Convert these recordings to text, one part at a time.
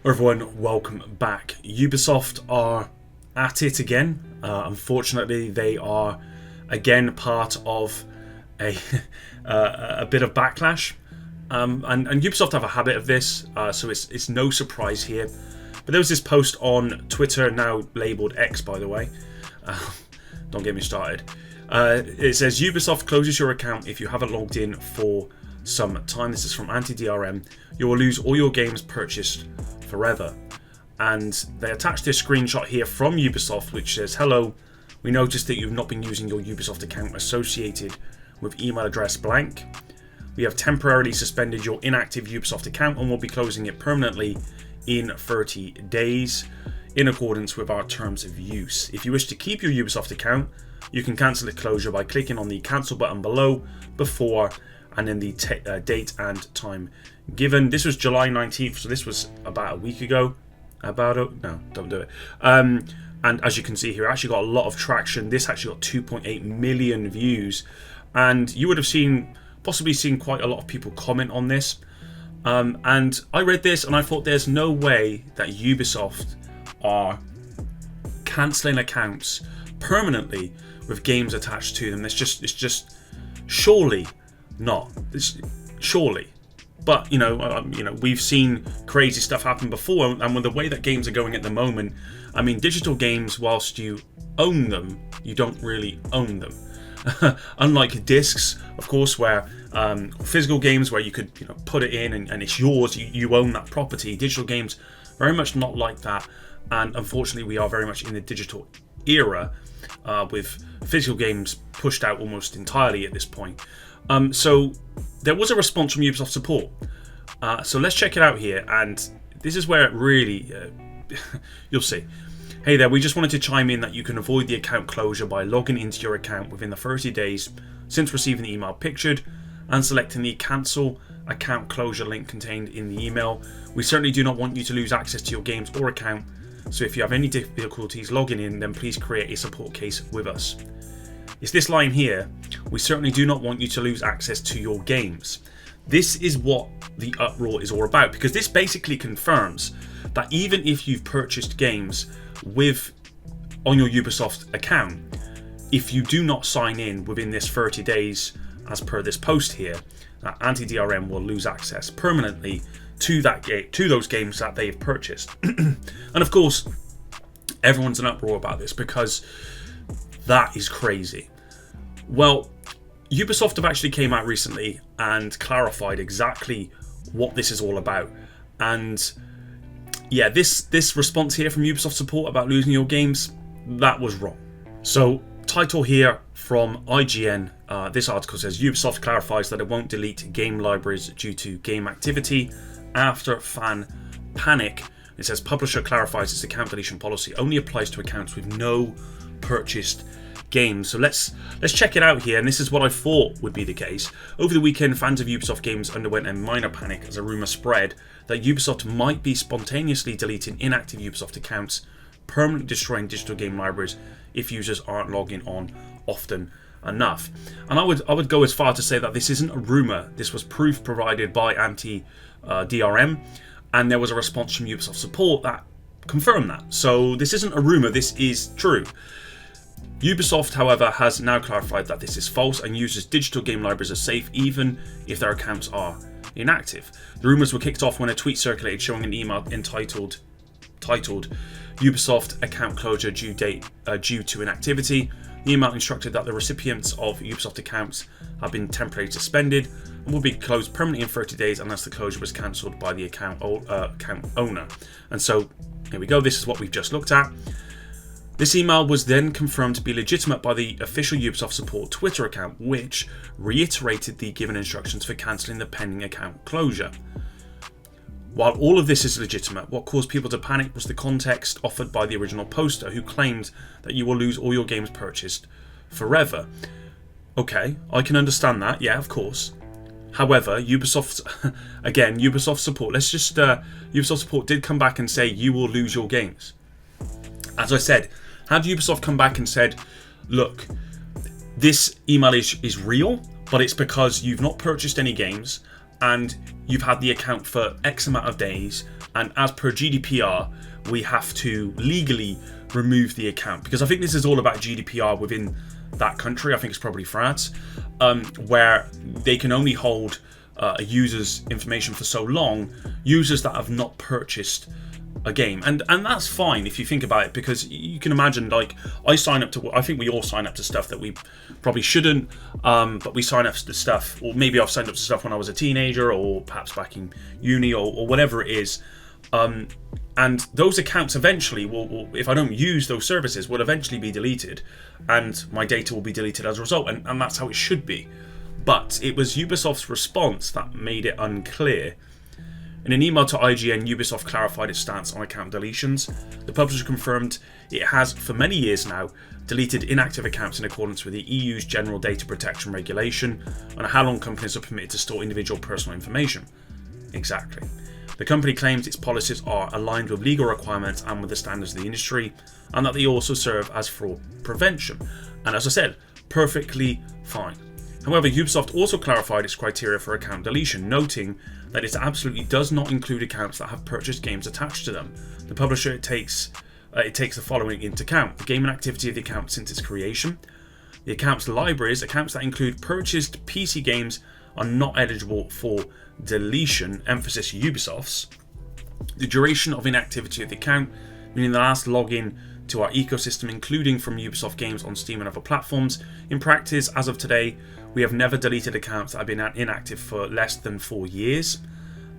Everyone, welcome back. Ubisoft are at it again. Unfortunately, they are again part of a a bit of backlash, and Ubisoft have a habit of this, so it's no surprise here. But there was this post on Twitter, now labelled X, by the way. Don't get me started. It says Ubisoft closes your account if you haven't logged in for some time. This is from anti-DRM. You will lose all your games purchased forever. And they attached this screenshot here from Ubisoft which says, hello, we noticed that you've not been using your Ubisoft account associated with email address blank. We have temporarily suspended your inactive Ubisoft account and will be closing it permanently in 30 days in accordance with our terms of use. If you wish to keep your Ubisoft account, you can cancel its closure by clicking on the cancel button below before and then the date and time given. This was July 19th, so this was about a week ago. No, don't do it. And as you can see here, it actually got a lot of traction. This actually got 2.8 million views, and you would have possibly seen quite a lot of people comment on this. And I read this and I thought, there's no way that Ubisoft are cancelling accounts permanently with games attached to them. It's just surely not. Surely. But we've seen crazy stuff happen before, and with the way that games are going at the moment, I mean, digital games, whilst you own them, you don't really own them. Unlike discs, of course, where physical games where you could put it in and it's yours, you own that property. Digital games, very much not like that, and unfortunately we are very much in the digital era, with physical games pushed out almost entirely at this point. So there was a response from Ubisoft Support. So let's check it out here, and this is where it really you'll see. Hey there, we just wanted to chime in that you can avoid the account closure by logging into your account within the 30 days since receiving the email pictured and selecting the cancel account closure link contained in the email. We certainly do not want you to lose access to your games or account, so if you have any difficulties logging in, then please create a support case with us. It's this line here: we certainly do not want you to lose access to your games. This is what the uproar is all about, because this basically confirms that even if you've purchased games on your Ubisoft account, if you do not sign in within this 30 days, as per this post here, anti-DRM will lose access permanently to those games that they've purchased. And of course, everyone's in uproar about this because that is crazy. Well, Ubisoft have actually came out recently and clarified exactly what this is all about. And yeah, this response here from Ubisoft Support about losing your games, that was wrong. So, title here from IGN. This article says Ubisoft clarifies that it won't delete game libraries due to game activity after fan panic. It says publisher clarifies its account deletion policy only applies to accounts with no purchased games. So let's check it out here, and this is what I thought would be the case. Over the weekend, fans of Ubisoft games underwent a minor panic as a rumour spread that Ubisoft might be spontaneously deleting inactive Ubisoft accounts, permanently destroying digital game libraries if users aren't logging on often enough. And I would go as far to say that this isn't a rumour. This was proof provided by anti-DRM, and there was a response from Ubisoft Support that confirmed that. So this isn't a rumour, this is true. Ubisoft, however, has now clarified that this is false and users' digital game libraries are safe even if their accounts are inactive. The rumours were kicked off when a tweet circulated showing an email titled Ubisoft account closure due to inactivity. The email instructed that the recipients of Ubisoft accounts have been temporarily suspended and will be closed permanently in 30 days unless the closure was cancelled by the account owner. And so here we go, this is what we've just looked at. This email was then confirmed to be legitimate by the official Ubisoft Support Twitter account, which reiterated the given instructions for cancelling the pending account closure. While all of this is legitimate, what caused people to panic was the context offered by the original poster, who claimed that you will lose all your games purchased forever. Okay, I can understand that, yeah, of course. However, Ubisoft Support, Ubisoft Support did come back and say you will lose your games. As I said, had Ubisoft come back and said, look, this email is real, but it's because you've not purchased any games and you've had the account for X amount of days, and as per GDPR, we have to legally remove the account, because I think this is all about GDPR within that country. I think it's probably France, where they can only hold a user's information for so long, users that have not purchased a game, and that's fine if you think about it, because you can imagine, like, I think we all sign up to stuff that we probably shouldn't, but we sign up to stuff, or maybe I've signed up to stuff when I was a teenager, or perhaps back in uni, or whatever it is, and those accounts eventually will, if I don't use those services, will eventually be deleted, and my data will be deleted as a result, and that's how it should be. But it was Ubisoft's response that made it unclear. In an email to IGN, Ubisoft clarified its stance on account deletions. The publisher confirmed it has, for many years now, deleted inactive accounts in accordance with the EU's General Data Protection Regulation on how long companies are permitted to store individual personal information. Exactly. The company claims its policies are aligned with legal requirements and with the standards of the industry, and that they also serve as fraud prevention. And as I said, perfectly fine. However, Ubisoft also clarified its criteria for account deletion, noting that it absolutely does not include accounts that have purchased games attached to them. The publisher takes the following into account: the game and activity of the account since its creation, the account's libraries. Accounts that include purchased PC games are not eligible for deletion, emphasis Ubisoft's. The duration of inactivity of the account, meaning the last login to our ecosystem, including from Ubisoft games on Steam and other platforms. In practice, as of today, we have never deleted accounts that have been inactive for less than 4 years,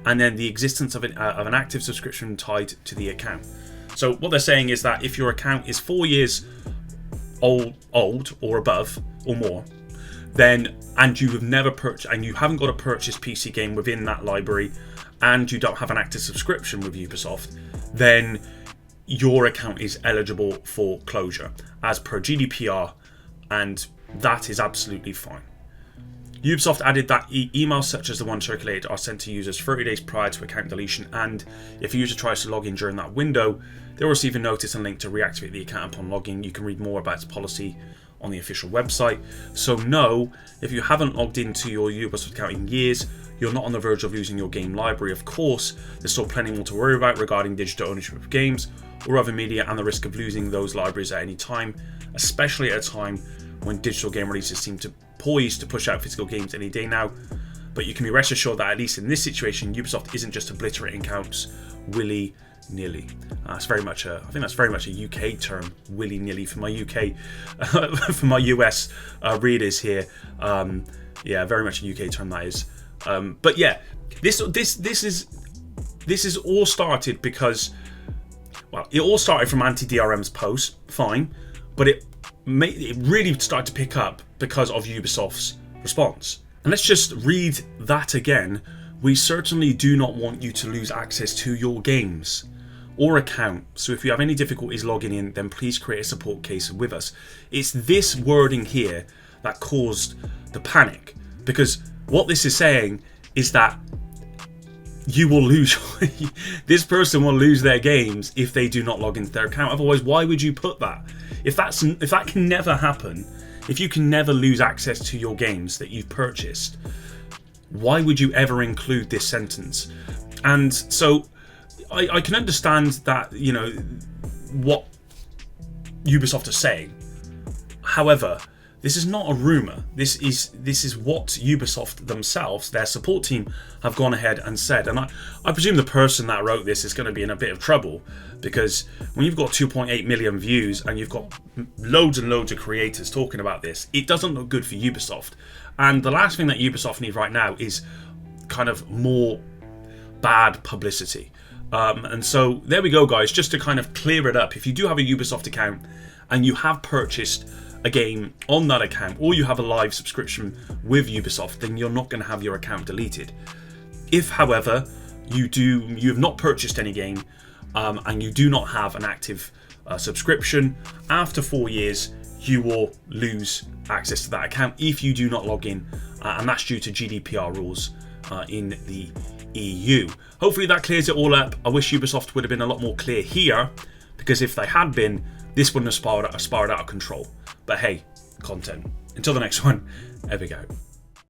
and then the existence of an active subscription tied to the account. So what they're saying is that if your account is 4 years old or above or more, then, and you have never purchased, and you haven't got a purchased PC game within that library, and you don't have an active subscription with Ubisoft, then your account is eligible for closure as per GDPR, and that is absolutely fine. Ubisoft added that emails such as the one circulated are sent to users 30 days prior to account deletion, and if a user tries to log in during that window, they'll receive a notice and link to reactivate the account upon login. You can read more about its policy on the official website. So no, if you haven't logged into your Ubisoft account in years, you're not on the verge of losing your game library. Of course, there's still plenty more to worry about regarding digital ownership of games or other media, and the risk of losing those libraries at any time, especially at a time when digital game releases seem to poised to push out physical games any day now. But you can be rest assured that at least in this situation, Ubisoft isn't just obliterating accounts willy-nilly. It's very much I think that's very much a UK term, willy-nilly, for my UK, for my US readers here. Yeah, very much a UK term that is. But yeah, this is all started because, well, it all started from anti-DRM's post, fine, but it really started to pick up because of Ubisoft's response. And let's just read that again. We certainly do not want you to lose access to your games or account. So if you have any difficulties logging in, then please create a support case with us. It's this wording here that caused the panic, because what this is saying is that you will lose this person will lose their games if they do not log into their account. Otherwise, why would you put that? If that can never happen, if you can never lose access to your games that you've purchased, why would you ever include this sentence? And so I can understand that, you know, what Ubisoft are saying. However, this is not a rumor. This is what Ubisoft themselves, their support team, have gone ahead and said. And I presume the person that wrote this is going to be in a bit of trouble, because when you've got 2.8 million views and you've got loads and loads of creators talking about this, it doesn't look good for Ubisoft. And the last thing that Ubisoft need right now is kind of more bad publicity. And so there we go, guys. Just to kind of clear it up, if you do have a Ubisoft account and you have purchased a game on that account, or you have a live subscription with Ubisoft, then you're not going to have your account deleted. If, however, you have not purchased any game and you do not have an active subscription, after 4 years you will lose access to that account if you do not log in, and that's due to GDPR rules in the EU. Hopefully that clears it all up. I wish Ubisoft would have been a lot more clear here, because if they had been, this wouldn't have spiraled out of control. But hey, content. Until the next one, there we go.